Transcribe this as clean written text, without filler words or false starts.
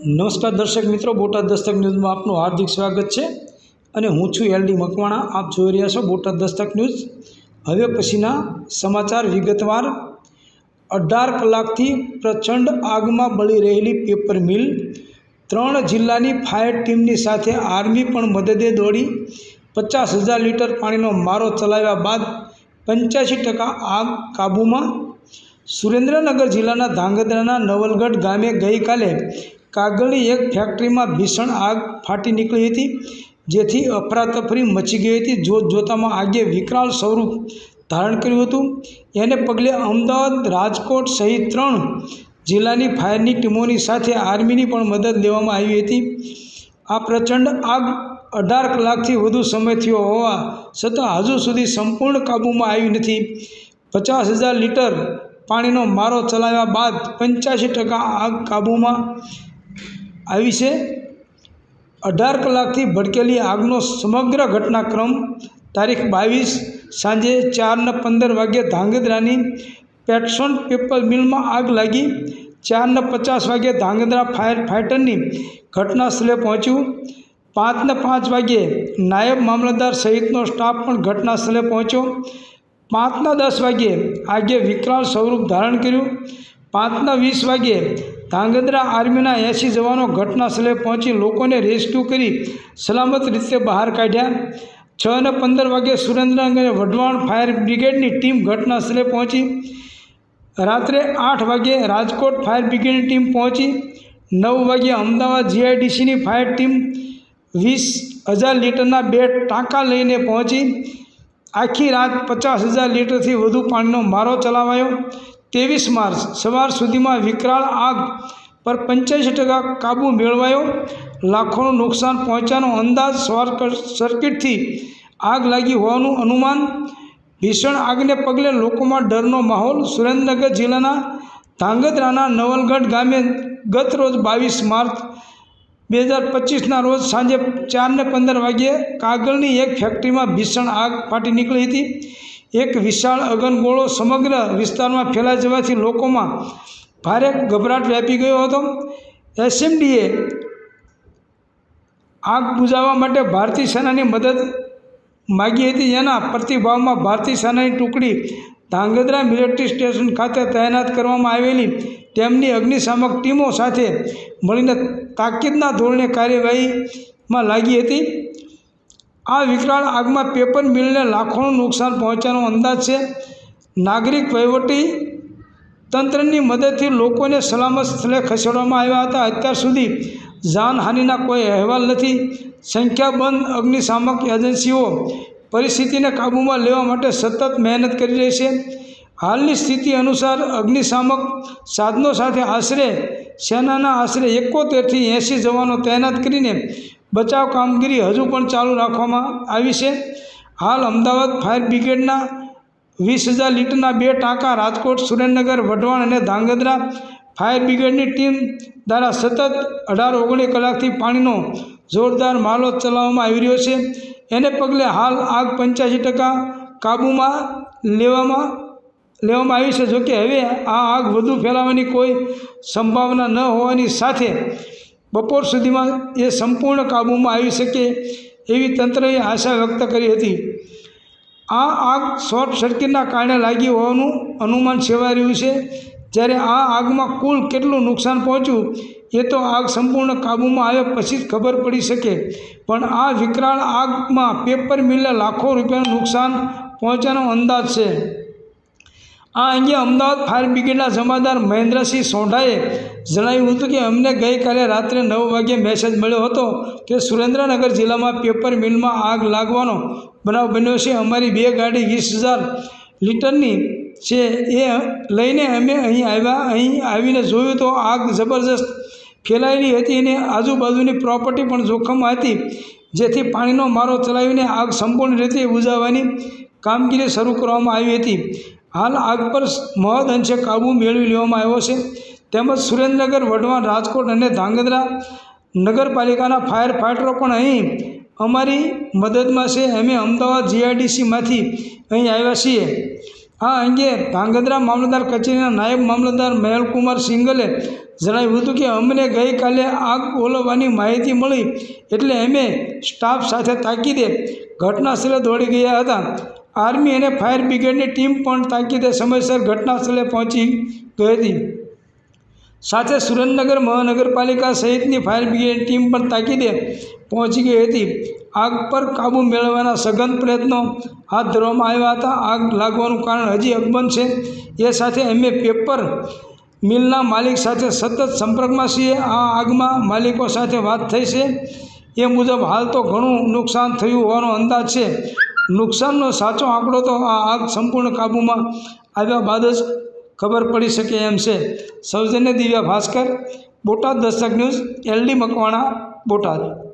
નમસ્કાર દર્શક મિત્રો, બોટાદ દસ્તક ન્યૂઝમાં આપનું હાર્દિક સ્વાગત છે અને હું છું એલડી મકવાણા। આપ જોઈ રહ્યા છો બોટાદ દસ્તક ન્યૂઝ। હવે પછીના સમાચાર વિગતવાર। 18 કલાકથી પ્રચંડ આગમાં બળી રહેલી પેપર મિલ, 3 જિલ્લાની ફાયર ટીમની સાથે આર્મી પણ મદદે દોડી 50,000 લીટર પાણીનો મારો ચલાવ્યા બાદ 85% આગ કાબૂમાં। સુરેન્દ્રનગર જિલ્લાના ધાંગધ્રાના નવલગઢ ગામે ગઈકાલે કાગળની એક ફેક્ટરીમાં ભીષણ આગ ફાટી નીકળી હતી, જેથી અફરાતફરી મચી ગઈ હતી। જોતજોતામાં આગે વિકરાળ સ્વરૂપ ધારણ કર્યું હતું। એને પગલે અમદાવાદ, રાજકોટ સહિત 3 જિલ્લાની ફાયરની ટીમોની સાથે આર્મીની પણ મદદ લેવામાં આવી હતી। આ પ્રચંડ આગ 18 કલાકથી વધુ સમય થયો હોવા છતાં હજુ સુધી સંપૂર્ણ કાબૂમાં આવી નથી। 50,000 લીટર પાણીનો મારો ચલાવ્યા બાદ 85% આગ કાબૂમાં આવી છે। 18 કલાકથી ભડકેલી આગનો સમગ્ર ઘટનાક્રમ તારીખ 22 સાંજે 4:15 વાગ્યે ધાંગધ્રાની પેટસોન પેપર મિલમાં આગ લાગી। 4:50 વાગ્યે ધાંગધ્રા ફાયર ફાઇટરની ઘટના સ્થળે પહોંચ્યું। 5:05 વાગ્યે નાયબ મામલતદાર સહિતનો સ્ટાફ પણ ઘટના સ્થળે પહોંચ્યો। 5:10 વાગ્યે આગે વિકરાળ સ્વરૂપ ધારણ કર્યું। 5:20 વાગ્યે ધાંગધ્રા આર્મીના 80 જવાનો ઘટના સ્થળે પહોંચી લોકોને રેસ્ક્યુ કરી સલામત રીતે બહાર કાઢ્યા। 6:15 વાગ્યે સુરેન્દ્રનગર વઢવાણ ફાયર બ્રિગેડની ટીમ ઘટના સ્થળે પહોંચી। રાત્રે 8 વાગ્યે રાજકોટ ફાયર બ્રિગેડની ટીમ પહોંચી। 9 વાગ્યે અમદાવાદ જીઆઈડીસીની ફાયર ટીમ 20,000 લીટરના 2 ટાંકા લઈને પહોંચી। આખી રાત 50,000 લીટરથી વધુ પાણીનો મારો ચલાવાયો। 23 માર્ચ સવાર સુધીમાં વિકરાળ આગ પર 85% કાબૂ મેળવાયો। લાખોનું નુકસાન પહોંચ્યાનો અંદાજ। શોર્ટ સર્કિટથી આગ લાગી હોવાનું અનુમાન। ભીષણ આગને પગલે લોકોમાં ડરનો માહોલ। સુરેન્દ્રનગર જિલ્લાના ધાંગધ્રાના નવલગઢ ગામે ગત રોજ 22 માર્ચ 2025ના રોજ સાંજે 4:15 વાગ્યે કાગળની એક ફેક્ટરીમાં ભીષણ આગ ફાટી નીકળી હતી। એક વિશાળ અગનગોળો સમગ્ર વિસ્તારમાં ફેલાઈ જવાથી લોકોમાં ભારે ગભરાટ વ્યાપી ગયો હતો। એસએમડીએ આગ બુઝાવવા માટે ભારતીય સેનાની મદદ માગી હતી। એના પ્રતિભાવમાં ભારતીય સેનાની ટુકડી ધાંગધ્રા મિલિટરી સ્ટેશન ખાતે તૈનાત કરવામાં આવેલી તેમની અગ્નિશામક ટીમો સાથે મળીને તાકીદના ધોરણે કાર્યવાહીમાં લાગી હતી। આ વિકરાળ આગમાં પેપર મિલને લાખોનું નુકસાન પહોંચ્યાનો અંદાજ છે। નાગરિક વહીવટી તંત્રની મદદથી લોકોને સલામત સ્થળે ખસેડવામાં આવ્યા હતા। અત્યાર સુધી જાનહાનિના કોઈ અહેવાલ નથી। સંખ્યાબંધ અગ્નિશામક એજન્સીઓ પરિસ્થિતિને કાબૂમાં લેવા માટે સતત મહેનત કરી રહી છે। હાલની સ્થિતિ અનુસાર અગ્નિશામક સાધનો સાથે સેનાના આશરે 71થી 80 જવાનો તૈનાત કરીને બચાવ કામગીરી હજુ પણ ચાલુ રાખવામાં આવી છે। હાલ અમદાવાદ ફાયર બ્રિગેડના 20,000 લીટરના 2 ટાંકા, રાજકોટ, સુરેન્દ્રનગર, વઢવાણ અને ધાંગધ્રા ફાયર બ્રિગેડની ટીમ દ્વારા સતત 18-19 કલાકથી પાણીનો જોરદાર મારો ચલાવવામાં આવી રહ્યો છે। એને પગલે હાલ આગ 85% કાબૂમાં લેવામાં આવી છે। જોકે હવે આ આગ વધુ ફેલાવાની કોઈ સંભાવના ન હોવાની સાથે બપોર સુધીમાં એ સંપૂર્ણ કાબૂમાં આવી શકે એવી તંત્રએ આશા વ્યક્ત કરી હતી। આ આગ શોર્ટ સર્કિટના કારણે લાગી હોવાનું અનુમાન સેવાઈ રહ્યું છે। જ્યારે આ આગમાં કુલ કેટલું નુકસાન પહોંચ્યું એ તો આગ સંપૂર્ણ કાબૂમાં આવ્યા પછી જ ખબર પડી શકે, પણ આ વિકરાળ આગમાં પેપર મિલને લાખો રૂપિયાનું નુકસાન પહોંચ્યાનો અંદાજ છે। આ અંગે અમદાવાદ ફાયર બ્રિગેડના જમાદાર મહેન્દ્રસિંહ સોઢાએ જણાવ્યું હતું કે અમને ગઈકાલે રાત્રે 9 વાગ્યે મેસેજ મળ્યો હતો કે સુરેન્દ્રનગર જિલ્લામાં પેપર મિલમાં આગ લાગવાનો બનાવ બન્યો છે। અમારી 2 ગાડી 20,000 લીટરની છે, એ લઈને અમે અહીં આવ્યા। અહીં આવીને જોયું તો આગ જબરજસ્ત ફેલાયેલી હતી અને આજુબાજુની પ્રોપર્ટી પણ જોખમમાં હતી, જેથી પાણીનો મારો ચલાવીને આગ સંપૂર્ણ રીતે બુઝાવવાની કામગીરી શરૂ કરવામાં આવી હતી। હાલ આગ પર મહદ અંશે કાબૂ મેળવી લેવામાં આવ્યો છે। તેમજ સુરેન્દ્રનગર, વઢવાણ, રાજકોટ અને ધાંગધ્રા નગરપાલિકાના ફાયર ફાઇટરો પણ અહીં અમારી મદદમાં છે। અમે અમદાવાદ જીઆઈડીસીમાંથી અહીં આવ્યા છીએ। આ અંગે ધાંગધ્રા મામલતદાર કચેરીના નાયબ મામલતદાર મહેલકુમાર સિંગલે જણાવ્યું હતું કે અમને ગઈકાલે આગ ઓલવવાની માહિતી મળી એટલે અમે સ્ટાફ સાથે તાકીદે ઘટના સ્થળે દોડી ગયા હતા. આર્મી અને ફાયર બ્રિગેડની ટીમ પણ તાકીદે સમયસર ઘટના સ્થળે પહોંચી ગઈ હતી. સાથે સુરેન્દ્રનગર મહાનગરપાલિકા સહિતની ફાયર બ્રિગેડની ટીમ પણ તાકીદે પહોંચી ગઈ હતી. આગ પર કાબૂ મેળવવાના સઘન પ્રયત્નો હાથ ધરવામાં આવ્યા હતા. આગ લાગવાનું કારણ હજી અકબંધ છે. એ સાથે અમે પેપર મિલના માલિક સાથે સતત સંપર્કમાં છીએ. આ આગમાં માલિકો સાથે વાત થઈ છે. એ મુજબ હાલ તો ઘણું નુકસાન થયું હોવાનો અંદાજ છે. નુકસાનનો સાચો આંકડો તો આ આગ સંપૂર્ણ કાબૂમાં આવ્યા બાદ જ ખબર પડી શકે એમ છે. સૌજન્ય દિવ્યા ભાસ્કર, બોટાદ દસ્તક ન્યૂઝ, LD મકવાણા, બોટાદ.